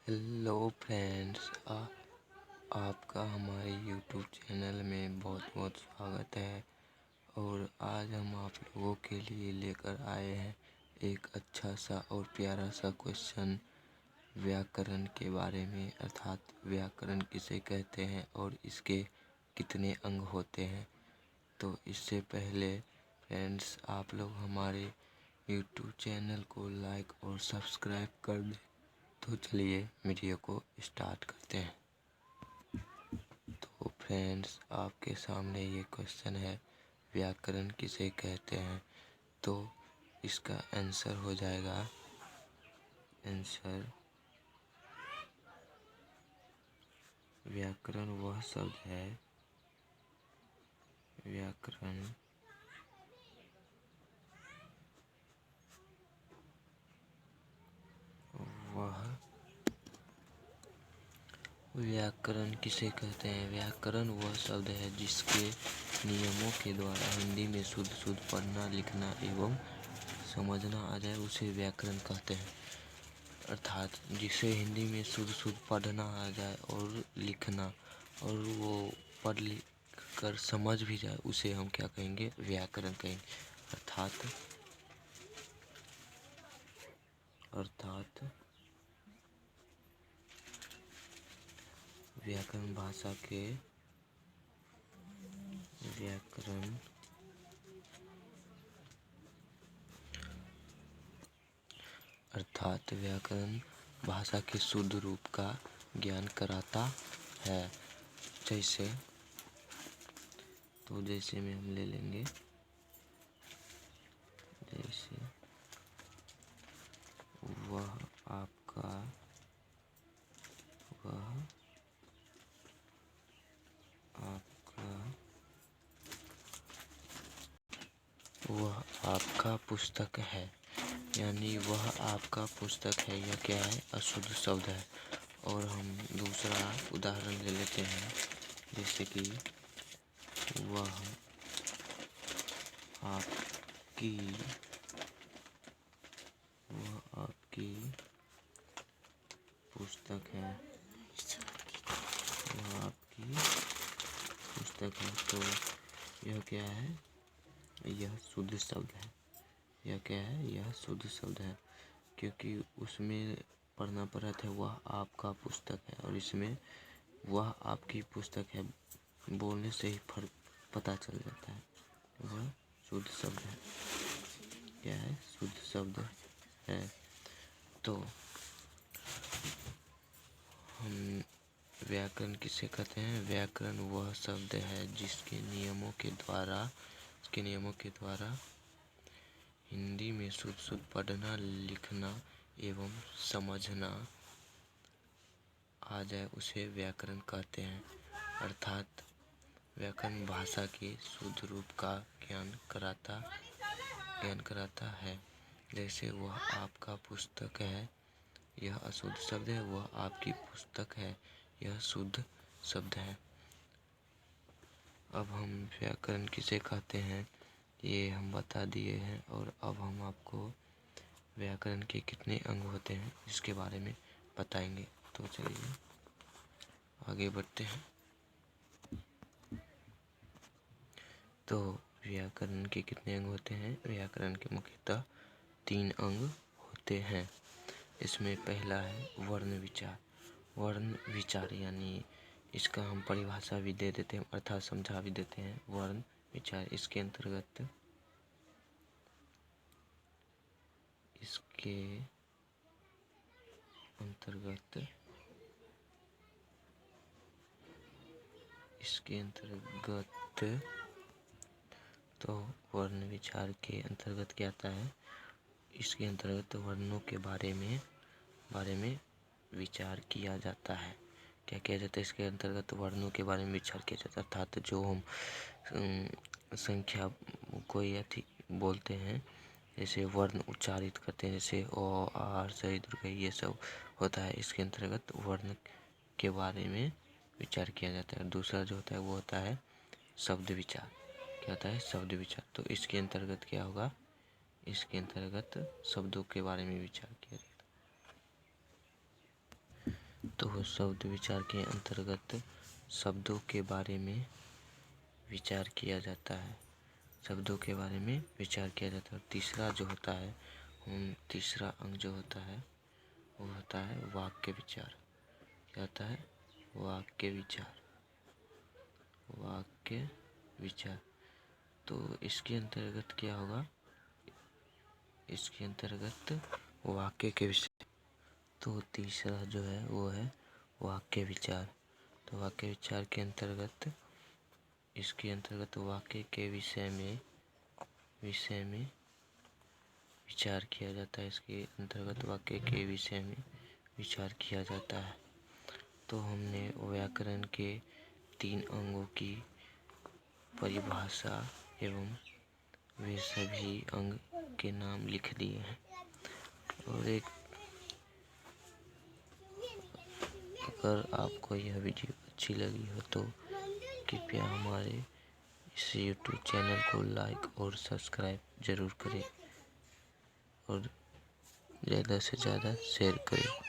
Hello friends, आपका हमारे YouTube channel में बहुत बहुत स्वागत है। और आज हम आप लोगों के लिए लेकर आए हैं एक अच्छा सा और प्यारा सा क्वेश्चन व्याकरण के बारे में, अर्थात व्याकरण किसे कहते हैं और इसके कितने अंग होते हैं। तो इससे पहले फ्रेंड्स, आप लोग हमारे यूट्यूब चैनल को लाइक और सब्सक्राइब कर दें। तो चलिए वीडियो को स्टार्ट करते हैं। तो फ्रेंड्स, आपके सामने ये क्वेश्चन है, व्याकरण किसे कहते हैं। तो इसका आंसर हो जाएगा, आंसर व्याकरण वह शब्द है, व्याकरण व्याकरण किसे कहते हैं। व्याकरण वह शब्द है जिसके नियमों के द्वारा हिंदी में शुद्ध शुद्ध पढ़ना, लिखना एवं समझना आ जाए, उसे व्याकरण कहते हैं। अर्थात जिसे हिंदी में शुद्ध शुद्ध पढ़ना आ जाए और लिखना, और वो पढ़ लिख कर समझ भी जाए, उसे हम क्या कहेंगे, व्याकरण कहेंगे। अर्थात व्याकरण भाषा के व्याकरण अर्थात व्याकरण भाषा के शुद्ध रूप का ज्ञान कराता है। जैसे में हम ले लेंगे, जैसे वह आपका पुस्तक है, यानी वह आपका पुस्तक है, यह क्या है, अशुद्ध शब्द है। और हम दूसरा उदाहरण ले लेते हैं, जैसे कि वह आपकी पुस्तक है, वह आपकी पुस्तक है। तो यह क्या है, यह शुद्ध शब्द है। यह क्या है, यह शुद्ध शब्द है, क्योंकि उसमें पढ़ना पड़ता है वह आपका पुस्तक है, और इसमें वह आपकी पुस्तक है, बोलने से ही फर्क पता चल जाता है। वह शुद्ध शब्द है, क्या है, शुद्ध शब्द है। तो हम व्याकरण किसे कहते हैं। व्याकरण वह शब्द है जिसके नियमों के द्वारा हिंदी में शुद्ध शुद्ध पढ़ना, लिखना एवं समझना आ जाए, उसे व्याकरण कहते हैं। अर्थात व्याकरण भाषा के शुद्ध रूप का ज्ञान कराता है। जैसे वह आपका पुस्तक है, यह अशुद्ध शब्द है, वह आपकी पुस्तक है, यह शुद्ध शब्द है। अब हम व्याकरण किसे कहते हैं ये हम बता दिए हैं, और अब हम आपको व्याकरण के कितने अंग होते हैं इसके बारे में बताएंगे। तो चलिए आगे बढ़ते हैं। तो व्याकरण के कितने अंग होते हैं। व्याकरण के मुख्यतः 3 अंग होते हैं। इसमें पहला है वर्ण विचार। वर्ण विचार यानी इसका हम परिभाषा भी दे देते हैं, अर्थात समझा भी देते हैं। वर्ण विचार इसके अंतर्गत तो वर्ण विचार के अंतर्गत क्या आता है, इसके अंतर्गत वर्णों के बारे में विचार किया जाता है। क्या किया जाता है, इसके अंतर्गत वर्णों के बारे में विचार किया जाता है। अर्थात जो हम संख्या कोई अति बोलते हैं, जैसे वर्ण उच्चारित करते हैं, जैसे ओ, आर, सही, दुर्गा, ये सब होता है, इसके अंतर्गत वर्ण के बारे में विचार किया जाता है। दूसरा जो होता है वो होता है शब्द विचार। क्या होता है, शब्द विचार। तो इसके अंतर्गत क्या होगा, इसके अंतर्गत शब्दों के बारे में विचार किया जाता है। तो शब्द विचार के अंतर्गत शब्दों के बारे में विचार किया जाता है। शब्दों के बारे में विचार किया जाता है। और तीसरा जो होता है, तीसरा अंग जो होता है वो होता है वाक्य विचार। क्या होता है? वाक्य विचार। वाक्य विचार। तो इसके अंतर्गत क्या होगा? इसके अंतर्गत वाक्य के विषय। तो तीसरा जो है वो है वाक्य विचार। तो वाक्य विचार के अंतर्गत, इसके अंतर्गत वाक्य के विषय में विचार किया जाता है। इसके अंतर्गत वाक्य के विषय में विचार किया जाता है। तो हमने व्याकरण के 3 अंगों की परिभाषा एवं वे सभी अंग के नाम लिख दिए हैं। और अगर आपको यह वीडियो अच्छी लगी हो तो कृपया हमारे इस YouTube चैनल को लाइक और सब्सक्राइब ज़रूर करें और ज़्यादा से ज़्यादा शेयर करें।